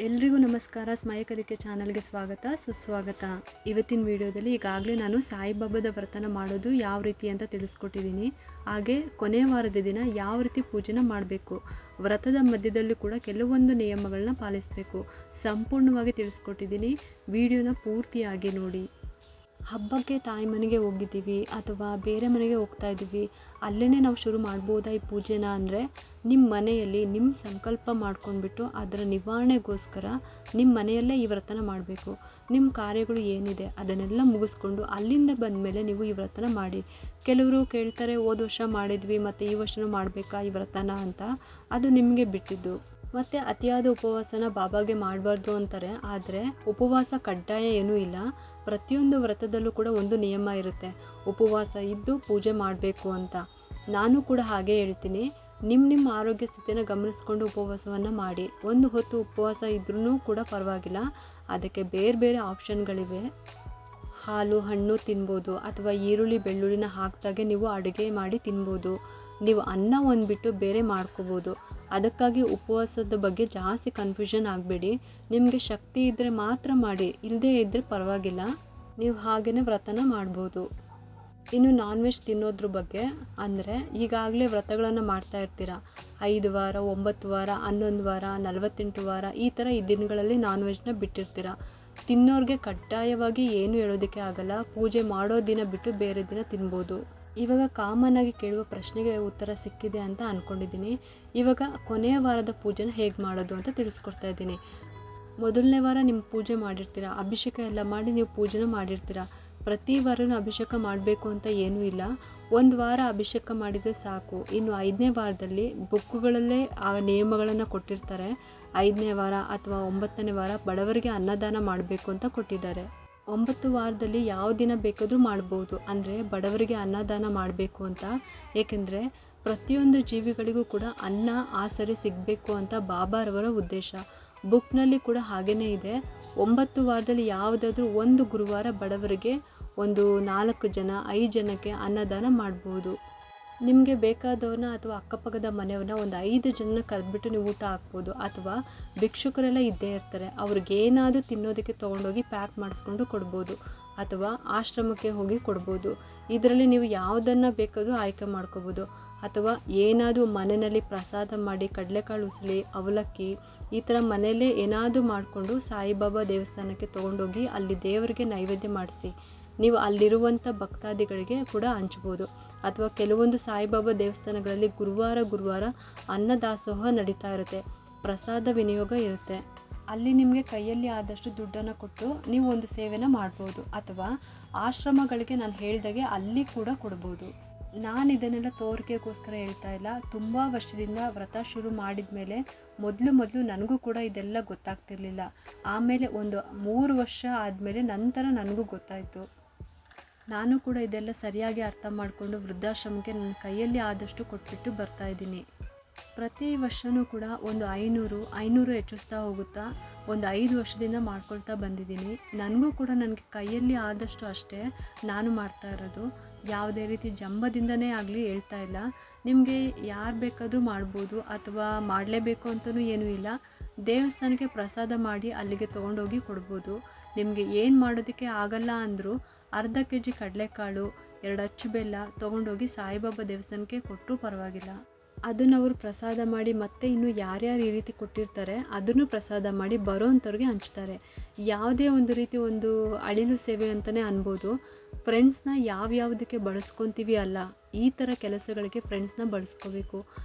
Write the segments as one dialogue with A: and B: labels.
A: ಎಲ್ರಿಗೂ ನಮಸ್ಕಾರ. ಸ್ಮಯ ಕಲಿಕೆ ಚಾನಲ್ಗೆ ಸ್ವಾಗತ ಸುಸ್ವಾಗತ. ಇವತ್ತಿನ ವಿಡಿಯೋದಲ್ಲಿ ಈಗಾಗಲೇ ನಾನು ಸಾಯಿಬಾಬಾದ ವ್ರತನ ಮಾಡೋದು ಯಾವ ರೀತಿ ಅಂತ ತಿಳಿಸ್ಕೊಟ್ಟಿದ್ದೀನಿ. ಹಾಗೆ ಕೊನೆಯ ವಾರದ ದಿನ ಯಾವ ರೀತಿ ಪೂಜೆನ ಮಾಡಬೇಕು, ವ್ರತದ ಮಧ್ಯದಲ್ಲಿ ಕೂಡ ಕೆಲವೊಂದು ನಿಯಮಗಳನ್ನ ಪಾಲಿಸಬೇಕು, ಸಂಪೂರ್ಣವಾಗಿ ತಿಳಿಸ್ಕೊಟ್ಟಿದ್ದೀನಿ. ವಿಡಿಯೋನ ಪೂರ್ತಿಯಾಗಿ ನೋಡಿ. ಹಬ್ಬಕ್ಕೆ ತಾಯಿ ಮನೆಗೆ ಹೋಗಿದ್ದೀವಿ ಅಥವಾ ಬೇರೆ ಮನೆಗೆ ಹೋಗ್ತಾ ಇದ್ದೀವಿ, ಅಲ್ಲೇ ನಾವು ಶುರು ಮಾಡ್ಬೋದಾ ಈ ಪೂಜೆನ ಅಂದರೆ, ನಿಮ್ಮ ಮನೆಯಲ್ಲಿ ನಿಮ್ಮ ಸಂಕಲ್ಪ ಮಾಡ್ಕೊಂಡ್ಬಿಟ್ಟು ಅದರ ನಿವಾರಣೆಗೋಸ್ಕರ ನಿಮ್ಮ ಮನೆಯಲ್ಲೇ ಈ ವ್ರತನ ಮಾಡಬೇಕು. ನಿಮ್ಮ ಕಾರ್ಯಗಳು ಏನಿದೆ ಅದನ್ನೆಲ್ಲ ಮುಗಿಸ್ಕೊಂಡು ಅಲ್ಲಿಂದ ಬಂದಮೇಲೆ ನೀವು ಈ ವ್ರತನ ಮಾಡಿ. ಕೆಲವರು ಕೇಳ್ತಾರೆ, ಹೋದ ವರ್ಷ ಮಾಡಿದ್ವಿ ಮತ್ತು ಈ ವರ್ಷನೂ ಮಾಡಬೇಕಾ ಈ ವ್ರತನ ಅಂತ. ಅದು ನಿಮಗೆ ಬಿಟ್ಟಿದ್ದು. ಮತ್ತು ಅತಿಯಾದ ಉಪವಾಸನ ಬಾಬಾಗೆ ಮಾಡಬಾರ್ದು ಅಂತಾರೆ. ಆದರೆ ಉಪವಾಸ ಕಡ್ಡಾಯ ಏನೂ ಇಲ್ಲ. ಪ್ರತಿಯೊಂದು ವ್ರತದಲ್ಲೂ ಕೂಡ ಒಂದು ನಿಯಮ ಇರುತ್ತೆ, ಉಪವಾಸ ಇದ್ದು ಪೂಜೆ ಮಾಡಬೇಕು ಅಂತ. ನಾನು ಕೂಡ ಹಾಗೆ ಹೇಳ್ತೀನಿ. ನಿಮ್ಮ ಆರೋಗ್ಯ ಸ್ಥಿತಿನ ಗಮನಿಸ್ಕೊಂಡು ಉಪವಾಸವನ್ನು ಮಾಡಿ. ಒಂದು ಹೊತ್ತು ಉಪವಾಸ ಇದ್ರೂ ಕೂಡ ಪರವಾಗಿಲ್ಲ, ಅದಕ್ಕೆ ಬೇರೆ ಬೇರೆ ಆಪ್ಷನ್ಗಳಿವೆ. ಹಾಲು ಹಣ್ಣು ತಿನ್ಬೋದು, ಅಥವಾ ಈರುಳ್ಳಿ ಬೆಳ್ಳುಳ್ಳಿನ ಹಾಕಿದಾಗೆ ನೀವು ಅಡುಗೆ ಮಾಡಿ ತಿನ್ಬೋದು. ನೀವು ಅನ್ನ ಒಂದ್ಬಿಟ್ಟು ಬೇರೆ ಮಾಡ್ಕೋಬೋದು. ಅದಕ್ಕಾಗಿ ಉಪವಾಸದ ಬಗ್ಗೆ ಜಾಸ್ತಿ ಕನ್ಫ್ಯೂಷನ್ ಆಗಬೇಡಿ. ನಿಮಗೆ ಶಕ್ತಿ ಇದ್ದರೆ ಮಾತ್ರ ಮಾಡಿ, ಇಲ್ಲದೇ ಇದ್ದರೆ ಪರವಾಗಿಲ್ಲ, ನೀವು ಹಾಗೇ ವ್ರತನ ಮಾಡ್ಬೋದು. ಇನ್ನು ನಾನ್ ವೆಜ್ ತಿನ್ನೋದ್ರ ಬಗ್ಗೆ ಅಂದರೆ, ಈಗಾಗಲೇ ವ್ರತಗಳನ್ನು ಮಾಡ್ತಾ ಇರ್ತೀರ. 5 ವಾರ, 9 ವಾರ, 11 ವಾರ, 48 ವಾರ, ಈ ಥರ ಈ ದಿನಗಳಲ್ಲಿ ನಾನ್ ವೆಜ್ನ ಬಿಟ್ಟಿರ್ತೀರ. ತಿನ್ನೋರಿಗೆ ಕಡ್ಡಾಯವಾಗಿ ಏನು ಹೇಳೋದಕ್ಕೆ ಆಗಲ್ಲ. ಪೂಜೆ ಮಾಡೋ ದಿನ ಬಿಟ್ಟು ಬೇರೆ ದಿನ ತಿನ್ಬೋದು. ಇವಾಗ ಕಾಮನ್ನಾಗಿ ಕೇಳುವ ಪ್ರಶ್ನೆಗೆ ಉತ್ತರ ಸಿಕ್ಕಿದೆ ಅಂತ ಅಂದ್ಕೊಂಡಿದ್ದೀನಿ. ಇವಾಗ ಕೊನೆಯ ವಾರದ ಪೂಜೆನ ಹೇಗೆ ಮಾಡೋದು ಅಂತ ತಿಳಿಸ್ಕೊಡ್ತಾ ಇದ್ದೀನಿ. ಮೊದಲನೇ ವಾರ ನಿಮ್ಮ ಪೂಜೆ ಮಾಡಿರ್ತೀರ, ಅಭಿಷೇಕ ಎಲ್ಲ ಮಾಡಿ ನೀವು ಪೂಜೆನ ಮಾಡಿರ್ತೀರ. ಪ್ರತಿ ವಾರನೂ ಅಭಿಷೇಕ ಮಾಡಬೇಕು ಅಂತ ಏನೂ ಇಲ್ಲ. ಒಂದು ವಾರ ಅಭಿಷೇಕ ಮಾಡಿದರೆ ಸಾಕು. ಇನ್ನು 5ನೇ ವಾರದಲ್ಲಿ ಬುಕ್ಕುಗಳಲ್ಲೇ ಆ ನಿಯಮಗಳನ್ನು ಕೊಟ್ಟಿರ್ತಾರೆ. 5ನೇ ವಾರ ಅಥವಾ 9ನೇ ವಾರ ಬಡವರಿಗೆ ಅನ್ನದಾನ ಮಾಡಬೇಕು ಅಂತ ಕೊಟ್ಟಿದ್ದಾರೆ. 9 ವಾರದಲ್ಲಿ ಯಾವ ದಿನ ಬೇಕಾದರೂ ಮಾಡ್ಬೋದು, ಅಂದರೆ ಬಡವರಿಗೆ ಅನ್ನದಾನ ಮಾಡಬೇಕು ಅಂತ. ಏಕೆಂದರೆ ಪ್ರತಿಯೊಂದು ಜೀವಿಗಳಿಗೂ ಕೂಡ ಅನ್ನ ಆಸರೆ ಸಿಗಬೇಕು ಅಂತ ಬಾಬಾರವರ ಉದ್ದೇಶ. ಬುಕ್ನಲ್ಲಿ ಕೂಡ ಹಾಗೇ ಇದೆ. 9 ವಾರದಲ್ಲಿ ಯಾವುದಾದ್ರೂ ಒಂದು ಗುರುವಾರ ಬಡವರಿಗೆ ಒಂದು 4 ಜನ 5 ಜನಕ್ಕೆ ಅನ್ನದಾನ ಮಾಡ್ಬೋದು. ನಿಮಗೆ ಬೇಕಾದವ್ರನ್ನ ಅಥವಾ ಅಕ್ಕಪಕ್ಕದ ಮನೆಯವ್ರನ್ನ ಒಂದು 5 ಜನನ ಕರೆದ್ಬಿಟ್ಟು ನೀವು ಊಟ ಹಾಕ್ಬೋದು. ಅಥವಾ ಭಿಕ್ಷುಕರೆಲ್ಲ ಇದ್ದೇ ಇರ್ತಾರೆ, ಅವ್ರಿಗೇನಾದರೂ ತಿನ್ನೋದಕ್ಕೆ ತೊಗೊಂಡೋಗಿ ಪ್ಯಾಕ್ ಮಾಡಿಸ್ಕೊಂಡು ಕೊಡ್ಬೋದು, ಅಥವಾ ಆಶ್ರಮಕ್ಕೆ ಹೋಗಿ ಕೊಡ್ಬೋದು. ಇದರಲ್ಲಿ ನೀವು ಯಾವುದನ್ನು ಬೇಕಾದರೂ ಆಯ್ಕೆ ಮಾಡ್ಕೋಬೋದು. ಅಥವಾ ಏನಾದರೂ ಮನೆಯಲ್ಲಿ ಪ್ರಸಾದ ಮಾಡಿ, ಕಡಲೆಕಾಳು ಉಸಳಿ, ಅವಲಕ್ಕಿ ಈ ಥರ ಮನೆಯಲ್ಲೇ ಏನಾದರೂ ಮಾಡಿಕೊಂಡು ಸಾಯಿಬಾಬಾ ದೇವಸ್ಥಾನಕ್ಕೆ ತೊಗೊಂಡೋಗಿ ಅಲ್ಲಿ ದೇವರಿಗೆ ನೈವೇದ್ಯ ಮಾಡಿಸಿ ನೀವು ಅಲ್ಲಿರುವಂಥ ಭಕ್ತಾದಿಗಳಿಗೆ ಕೂಡ ಹಂಚ್ಬೋದು. ಅಥವಾ ಕೆಲವೊಂದು ಸಾಯಿಬಾಬಾ ದೇವಸ್ಥಾನಗಳಲ್ಲಿ ಗುರುವಾರ ಅನ್ನದಾಸೋಹ ನಡೀತಾ ಇರುತ್ತೆ, ಪ್ರಸಾದ ವಿನಿಯೋಗ ಇರುತ್ತೆ. ಅಲ್ಲಿ ನಿಮಗೆ ಕೈಯಲ್ಲಿ ಆದಷ್ಟು ದುಡ್ಡನ್ನು ಕೊಟ್ಟು ನೀವು ಒಂದು ಸೇವೆನ ಮಾಡ್ಬೋದು. ಅಥವಾ ಆಶ್ರಮಗಳಿಗೆ ನಾನು ಹೇಳಿದಾಗೆ ಅಲ್ಲಿ ಕೂಡ ಕೊಡ್ಬೋದು. ನಾನು ಇದನ್ನೆಲ್ಲ ತೋರಿಕೆಗೋಸ್ಕರ ಹೇಳ್ತಾ ಇಲ್ಲ. ತುಂಬ ವರ್ಷದಿಂದ ವ್ರತ ಶುರು ಮಾಡಿದ ಮೇಲೆ ಮೊದಲು ನನಗೂ ಕೂಡ ಇದೆಲ್ಲ ಗೊತ್ತಾಗ್ತಿರ್ಲಿಲ್ಲ. ಆಮೇಲೆ ಒಂದು 3 ವರ್ಷ ಆದಮೇಲೆ ನಂತರ ನನಗೂ ಗೊತ್ತಾಯಿತು. ನಾನು ಕೂಡ ಇದೆಲ್ಲ ಸರಿಯಾಗಿ ಅರ್ಥ ಮಾಡಿಕೊಂಡು ವೃದ್ಧಾಶ್ರಮಕ್ಕೆ ನನ್ನ ಕೈಯಲ್ಲಿ ಆದಷ್ಟು ಕೊಟ್ಬಿಟ್ಟು ಬರ್ತಾಯಿದ್ದೀನಿ. ಪ್ರತಿ ವರ್ಷವೂ ಕೂಡ ಒಂದು 500 ಹೆಚ್ಚಿಸ್ತಾ ಹೋಗುತ್ತಾ ಒಂದು 5 ವರ್ಷದಿಂದ ಮಾಡ್ಕೊಳ್ತಾ ಬಂದಿದ್ದೀನಿ. ನನಗೂ ಕೂಡ ನನಗೆ ಕೈಯಲ್ಲಿ ಆದಷ್ಟು ಅಷ್ಟೇ ನಾನು ಮಾಡ್ತಾ ಇರೋದು. ಯಾವುದೇ ರೀತಿ ಜಂಬದಿಂದನೇ ಆಗಲಿ ಹೇಳ್ತಾ ಇಲ್ಲ. ನಿಮಗೆ ಯಾರು ಬೇಕಾದರೂ ಮಾಡ್ಬೋದು, ಅಥವಾ ಮಾಡಲೇಬೇಕು ಅಂತಲೂ ಏನೂ ಇಲ್ಲ. ದೇವಸ್ಥಾನಕ್ಕೆ ಪ್ರಸಾದ ಮಾಡಿ ಅಲ್ಲಿಗೆ ತೊಗೊಂಡೋಗಿ ಕೊಡ್ಬೋದು. ನಿಮಗೆ ಏನು ಮಾಡೋದಕ್ಕೆ ಆಗಲ್ಲ ಅಂದರೂ ಅರ್ಧ kg ಕಡಲೆಕಾಳು, 2 ಅಚ್ಚು ಬೆಲ್ಲ ತೊಗೊಂಡೋಗಿ ಸಾಯಿಬಾಬಾ ದೇವಸ್ಥಾನಕ್ಕೆ ಕೊಟ್ಟರೂ ಪರವಾಗಿಲ್ಲ. ಅದನ್ನು ಅವರು ಪ್ರಸಾದ ಮಾಡಿ ಮತ್ತೆ ಇನ್ನು ಯಾರ್ಯಾರು ಈ ರೀತಿ ಕೊಟ್ಟಿರ್ತಾರೆ ಅದನ್ನು ಪ್ರಸಾದ ಮಾಡಿ ಬರೋವಂಥವ್ರಿಗೆ ಹಂಚ್ತಾರೆ. ಯಾವುದೇ ಒಂದು ರೀತಿ ಒಂದು ಅಳಿಲು ಸೇವೆ ಅಂತಲೇ ಅನ್ಬೋದು. ಫ್ರೆಂಡ್ಸ್ನ ಯಾವ್ಯಾವುದಕ್ಕೆ ಬಳಸ್ಕೊತೀವಿ ಅಲ್ಲ, ಈ ಥರ ಕೆಲಸಗಳಿಗೆ ಫ್ರೆಂಡ್ಸ್ನ ಬಳಸ್ಕೋಬೇಕು.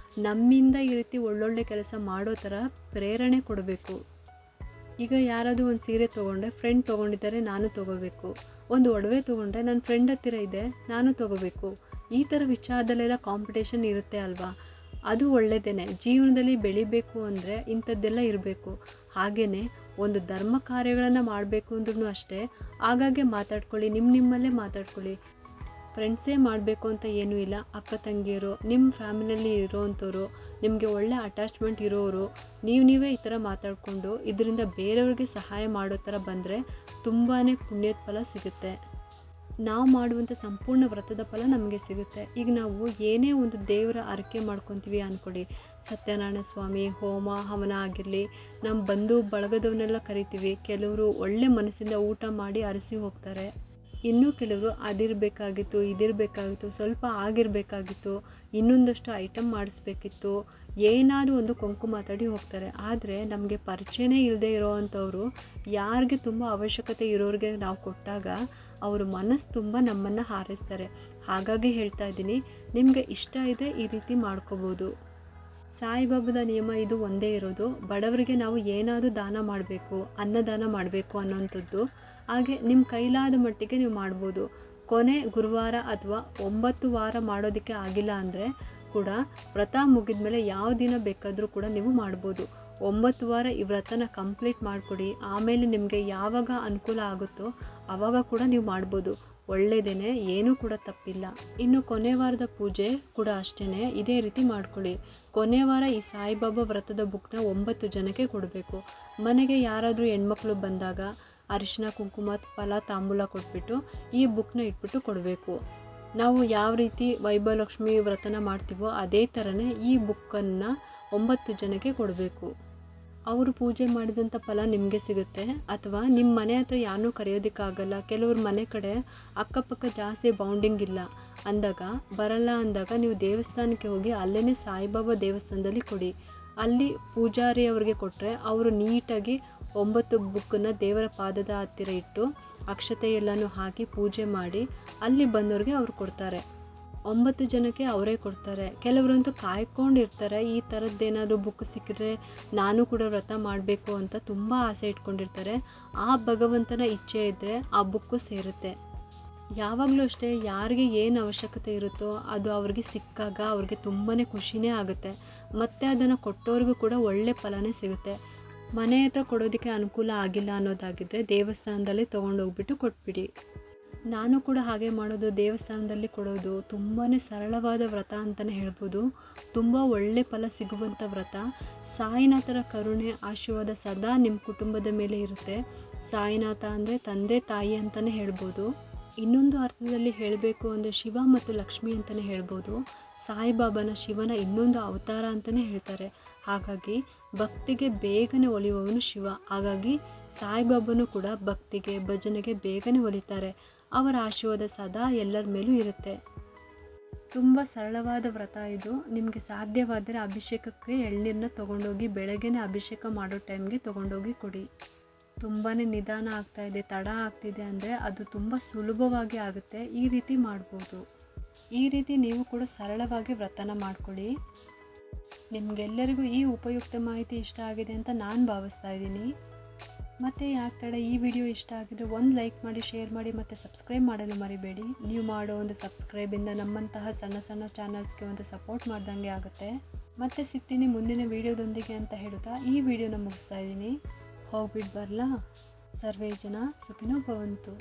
A: ನಮ್ಮಿಂದ ಈ ರೀತಿ ಒಳ್ಳೊಳ್ಳೆ ಕೆಲಸ ಮಾಡೋ ಥರ ಪ್ರೇರಣೆ ಕೊಡಬೇಕು. ಈಗ ಯಾರಾದರೂ ಒಂದು ಸೀರೆ ತೊಗೊಂಡ್ರೆ ಫ್ರೆಂಡ್ ತೊಗೊಂಡಿದ್ದಾರೆ ನಾನು ತೊಗೋಬೇಕು, ಒಂದು ಒಡವೆ ತೊಗೊಂಡ್ರೆ ನನ್ನ ಫ್ರೆಂಡ್ ಹತ್ತಿರ ಇದೆ ನಾನು ತೊಗೋಬೇಕು. ಈ ಥರ ವಿಚಾರದಲ್ಲೆಲ್ಲ ಕಾಂಪಿಟೇಷನ್ ಇರುತ್ತೆ ಅಲ್ವಾ, ಅದು ಒಳ್ಳೆಯದೇ. ಜೀವನದಲ್ಲಿ ಬೆಳಿಬೇಕು ಅಂದರೆ ಇಂಥದ್ದೆಲ್ಲ ಇರಬೇಕು. ಹಾಗೆಯೇ ಒಂದು ಧರ್ಮ ಕಾರ್ಯಗಳನ್ನು ಮಾಡಬೇಕು ಅಂದ್ರೂ ಅಷ್ಟೇ, ಆಗಾಗ್ಗೆ ಮಾತಾಡ್ಕೊಳ್ಳಿ, ನಿಮ್ಮಲ್ಲೇ ಮಾತಾಡ್ಕೊಳ್ಳಿ. ಫ್ರೆಂಡ್ಸೇ ಮಾಡಬೇಕು ಅಂತ ಏನೂ ಇಲ್ಲ. ಅಕ್ಕ ತಂಗಿಯರು, ನಿಮ್ಮ ಫ್ಯಾಮಿಲಿಯಲ್ಲಿ ಇರೋವಂಥವ್ರು, ನಿಮಗೆ ಒಳ್ಳೆ ಅಟ್ಯಾಚ್ಮೆಂಟ್ ಇರೋರು, ನೀವೇ ಈ ಥರ ಮಾತಾಡಿಕೊಂಡು ಇದರಿಂದ ಬೇರೆಯವ್ರಿಗೆ ಸಹಾಯ ಮಾಡೋ ಥರ ಬಂದರೆ ತುಂಬಾ ಪುಣ್ಯದ ಫಲ ಸಿಗುತ್ತೆ. ನಾವು ಮಾಡುವಂಥ ಸಂಪೂರ್ಣ ವ್ರತದ ಫಲ ನಮಗೆ ಸಿಗುತ್ತೆ. ಈಗ ನಾವು ಏನೇ ಒಂದು ದೇವರ ಹರಕೆ ಮಾಡ್ಕೊತೀವಿ ಅಂದ್ಕೊಳ್ಳಿ, ಸತ್ಯನಾರಾಯಣ ಸ್ವಾಮಿ ಹೋಮ ಹವನ ಆಗಿರಲಿ, ನಮ್ಮ ಬಂಧು ಬಳಗದವನ್ನೆಲ್ಲ ಕರಿತೀವಿ. ಕೆಲವರು ಒಳ್ಳೆ ಮನಸ್ಸಿಂದ ಊಟ ಮಾಡಿ ಅರಸಿ ಹೋಗ್ತಾರೆ. ಇನ್ನೂ ಕೆಲವರು ಅದಿರಬೇಕಾಗಿತ್ತು, ಇದಿರಬೇಕಾಗಿತ್ತು, ಸ್ವಲ್ಪ ಆಗಿರಬೇಕಾಗಿತ್ತು, ಇನ್ನೊಂದಷ್ಟು ಐಟಮ್ ಮಾಡಿಸ್ಬೇಕಿತ್ತು, ಏನಾದರೂ ಒಂದು ಕೊಂಕು ಮಾತಾಡಿ ಹೋಗ್ತಾರೆ. ಆದರೆ ನಮಗೆ ಪರಿಚಯನೇ ಇಲ್ಲದೆ ಇರೋವಂಥವ್ರು, ಯಾರಿಗೆ ತುಂಬ ಅವಶ್ಯಕತೆ ಇರೋರಿಗೆ ನಾವು ಕೊಟ್ಟಾಗ ಅವ್ರ ಮನಸ್ಸು ತುಂಬ ನಮ್ಮನ್ನು ಹಾರೈಸ್ತಾರೆ. ಹಾಗಾಗಿ ಹೇಳ್ತಾ ಇದ್ದೀನಿ, ನಿಮಗೆ ಇಷ್ಟ ಇದ್ದರೆ ಈ ರೀತಿ ಮಾಡ್ಕೋಬೋದು. ಸಾಯಿಬಾಬಾದ ನಿಯಮ ಇದು ಒಂದೇ ಇರೋದು, ಬಡವರಿಗೆ ನಾವು ಏನಾದರೂ ದಾನ ಮಾಡಬೇಕು, ಅನ್ನದಾನ ಮಾಡಬೇಕು ಅನ್ನೋವಂಥದ್ದು. ಹಾಗೆ ನಿಮ್ಮ ಕೈಲಾದ ಮಟ್ಟಿಗೆ ನೀವು ಮಾಡ್ಬೋದು. ಕೊನೆ ಗುರುವಾರ ಅಥವಾ 9 ವಾರ ಮಾಡೋದಕ್ಕೆ ಆಗಿಲ್ಲ ಅಂದರೆ ಕೂಡ ವ್ರತ ಮುಗಿದ ಮೇಲೆ ಯಾವ ದಿನ ಬೇಕಾದರೂ ಕೂಡ ನೀವು ಮಾಡ್ಬೋದು. 9 ವಾರ ಈ ವ್ರತನ ಕಂಪ್ಲೀಟ್ ಮಾಡಿಕೊಡಿ. ಆಮೇಲೆ ನಿಮಗೆ ಯಾವಾಗ ಅನುಕೂಲ ಆಗುತ್ತೋ ಆವಾಗ ಕೂಡ ನೀವು ಮಾಡ್ಬೋದು. ಒಳ್ಳೆಯದೇ, ಏನೂ ಕೂಡ ತಪ್ಪಿಲ್ಲ. ಇನ್ನು ಕೊನೆ ವಾರದ ಪೂಜೆ ಕೂಡ ಅಷ್ಟೇ ಇದೇ ರೀತಿ ಮಾಡ್ಕೊಳ್ಳಿ. ಕೊನೆ ವಾರ ಈ ಸಾಯಿಬಾಬಾ ವ್ರತದ ಬುಕ್ನ 9 ಜನಕ್ಕೆ ಕೊಡಬೇಕು. ಮನೆಗೆ ಯಾರಾದರೂ ಹೆಣ್ಮಕ್ಳು ಬಂದಾಗ ಅರಿಶಿನ ಕುಂಕುಮ ಫಲ ತಾಂಬೂಲ ಕೊಟ್ಬಿಟ್ಟು ಈ ಬುಕ್ನ ಇಟ್ಬಿಟ್ಟು ಕೊಡಬೇಕು. ನಾವು ಯಾವ ರೀತಿ ವೈಭವಲಕ್ಷ್ಮಿ ವ್ರತನ ಮಾಡ್ತೀವೋ ಅದೇ ಥರನೇ ಈ ಬುಕ್ಕನ್ನು 9 ಜನಕ್ಕೆ ಕೊಡಬೇಕು. ಅವರು ಪೂಜೆ ಮಾಡಿದಂಥ ಫಲ ನಿಮಗೆ ಸಿಗುತ್ತೆ. ಅಥವಾ ನಿಮ್ಮ ಮನೆ ಹತ್ರ ಯಾರನ್ನೂ ಕರೆಯೋದಕ್ಕಾಗಲ್ಲ, ಕೆಲವ್ರ ಮನೆ ಕಡೆ ಅಕ್ಕಪಕ್ಕ ಜಾಸ್ತಿ ಬೌಂಡಿಂಗ್ ಇಲ್ಲ ಅಂದಾಗ, ಬರಲ್ಲ ಅಂದಾಗ ನೀವು ದೇವಸ್ಥಾನಕ್ಕೆ ಹೋಗಿ ಅಲ್ಲೇ ಸಾಯಿಬಾಬಾ ದೇವಸ್ಥಾನದಲ್ಲಿ ಕೊಡಿ. ಅಲ್ಲಿ ಪೂಜಾರಿ ಅವ್ರಿಗೆ ಕೊಟ್ಟರೆ ಅವರು ನೀಟಾಗಿ 9 ಬುಕ್ಕನ್ನು ದೇವರ ಪಾದದ ಹತ್ತಿರ ಇಟ್ಟು ಅಕ್ಷತೆ ಎಲ್ಲನೂ ಹಾಕಿ ಪೂಜೆ ಮಾಡಿ ಅಲ್ಲಿ ಬಂದವ್ರಿಗೆ ಅವ್ರು ಕೊಡ್ತಾರೆ. 9 ಜನಕ್ಕೆ ಅವರೇ ಕೊಡ್ತಾರೆ. ಕೆಲವರಂತೂ ಕಾಯ್ಕೊಂಡಿರ್ತಾರೆ, ಈ ಥರದ್ದೇನಾದರೂ ಬುಕ್ ಸಿಕ್ಕಿದ್ರೆ ನಾನು ಕೂಡ ವ್ರತ ಮಾಡಬೇಕು ಅಂತ ತುಂಬ ಆಸೆ ಇಟ್ಕೊಂಡಿರ್ತಾರೆ. ಆ ಭಗವಂತನ ಇಚ್ಛೆ ಇದ್ದರೆ ಆ ಬುಕ್ಕು ಸೇರುತ್ತೆ. ಯಾವಾಗಲೂ ಅಷ್ಟೇ, ಯಾರಿಗೆ ಏನು ಅವಶ್ಯಕತೆ ಇರುತ್ತೋ ಅದು ಅವ್ರಿಗೆ ಸಿಕ್ಕಾಗ ಅವ್ರಿಗೆ ತುಂಬಾ ಖುಷಿನೇ ಆಗುತ್ತೆ. ಮತ್ತು ಅದನ್ನು ಕೊಟ್ಟವ್ರಿಗೂ ಕೂಡ ಒಳ್ಳೆ ಫಲನೇ ಸಿಗುತ್ತೆ. ಮನೆ ಹತ್ರ ಕೊಡೋದಕ್ಕೆ ಅನುಕೂಲ ಆಗಿಲ್ಲ ಅನ್ನೋದಾಗಿದ್ದರೆ ದೇವಸ್ಥಾನದಲ್ಲಿ ತೊಗೊಂಡೋಗ್ಬಿಟ್ಟು ಕೊಟ್ಬಿಡಿ. ನಾನು ಕೂಡ ಹಾಗೆ ಮಾಡೋದು, ದೇವಸ್ಥಾನದಲ್ಲಿ ಕೊಡೋದು. ತುಂಬಾ ಸರಳವಾದ ವ್ರತ ಅಂತಲೇ ಹೇಳ್ಬೋದು. ತುಂಬ ಒಳ್ಳೆ ಫಲ ಸಿಗುವಂಥ ವ್ರತ. ಸಾಯಿನಾಥರ ಕರುಣೆ ಆಶೀರ್ವಾದ ಸದಾ ನಿಮ್ಮ ಕುಟುಂಬದ ಮೇಲೆ ಇರುತ್ತೆ. ಸಾಯಿನಾಥ ಅಂದರೆ ತಂದೆ ತಾಯಿ ಅಂತಲೇ ಹೇಳ್ಬೋದು. ಇನ್ನೊಂದು ಅರ್ಥದಲ್ಲಿ ಹೇಳಬೇಕು ಅಂದರೆ ಶಿವ ಮತ್ತು ಲಕ್ಷ್ಮಿ ಅಂತಲೇ ಹೇಳ್ಬೋದು. ಸಾಯಿಬಾಬಾನ ಶಿವನ ಇನ್ನೊಂದು ಅವತಾರ ಅಂತಲೇ ಹೇಳ್ತಾರೆ. ಹಾಗಾಗಿ ಭಕ್ತಿಗೆ ಬೇಗನೆ ಒಲಿಯುವವನು ಶಿವ. ಹಾಗಾಗಿ ಸಾಯಿಬಾಬಾನೂ ಕೂಡ ಭಕ್ತಿಗೆ ಭಜನೆಗೆ ಬೇಗನೆ ಒಲಿತಾರೆ. ಅವರ ಆಶೀರ್ವಾದ ಸದಾ ಎಲ್ಲರ ಮೇಲೂ ಇರುತ್ತೆ. ತುಂಬ ಸರಳವಾದ ವ್ರತ ಇದು. ನಿಮಗೆ ಸಾಧ್ಯವಾದರೆ ಅಭಿಷೇಕಕ್ಕೆ ಎಳ್ನೀರನ್ನ ತೊಗೊಂಡೋಗಿ ಬೆಳಗ್ಗೆನೇ ಅಭಿಷೇಕ ಮಾಡೋ ಟೈಮ್ಗೆ ತೊಗೊಂಡೋಗಿ ಕೊಡಿ. ತುಂಬಾ ನಿಧಾನ ಆಗ್ತಾಯಿದೆ, ತಡ ಆಗ್ತಿದೆ ಅಂದರೆ ಅದು ತುಂಬ ಸುಲಭವಾಗಿ ಆಗುತ್ತೆ. ಈ ರೀತಿ ಮಾಡ್ಬೋದು. ಈ ರೀತಿ ನೀವು ಕೂಡ ಸರಳವಾಗಿ ವ್ರತನ ಮಾಡ್ಕೊಳ್ಳಿ. ನಿಮಗೆಲ್ಲರಿಗೂ ಈ ಉಪಯುಕ್ತ ಮಾಹಿತಿ ಇಷ್ಟ ಆಗಿದೆ ಅಂತ ನಾನು ಭಾವಿಸ್ತಾ ಇದ್ದೀನಿ. ಮತ್ತು ಯಾಕೆ ತಡ, ಈ ವಿಡಿಯೋ ಇಷ್ಟ ಆಗಿದ್ರೆ ಒಂದು ಲೈಕ್ ಮಾಡಿ, ಶೇರ್ ಮಾಡಿ ಮತ್ತು ಸಬ್ಸ್ಕ್ರೈಬ್ ಮಾಡಲು ಮರಿಬೇಡಿ. ನೀವು ಮಾಡೋ ಒಂದು ಸಬ್ಸ್ಕ್ರೈಬಿಂದ ನಮ್ಮಂತಹ ಸಣ್ಣ ಸಣ್ಣ ಚಾನಲ್ಸ್ಗೆ ಒಂದು ಸಪೋರ್ಟ್ ಮಾಡ್ದಂಗೆ ಆಗುತ್ತೆ. ಮತ್ತೆ ಸಿಗ್ತೀನಿ ಮುಂದಿನ ವಿಡಿಯೋದೊಂದಿಗೆ ಅಂತ ಹೇಳ್ತಾ ಈ ವಿಡಿಯೋನ ಮುಗಿಸ್ತಾ ಇದ್ದೀನಿ. ಹೋಗ್ಬಿಟ್ಟು ಬರಲಾ? ಸರ್ವೇ ಜನ ಸುಖಿನೋ ಭವಂತು.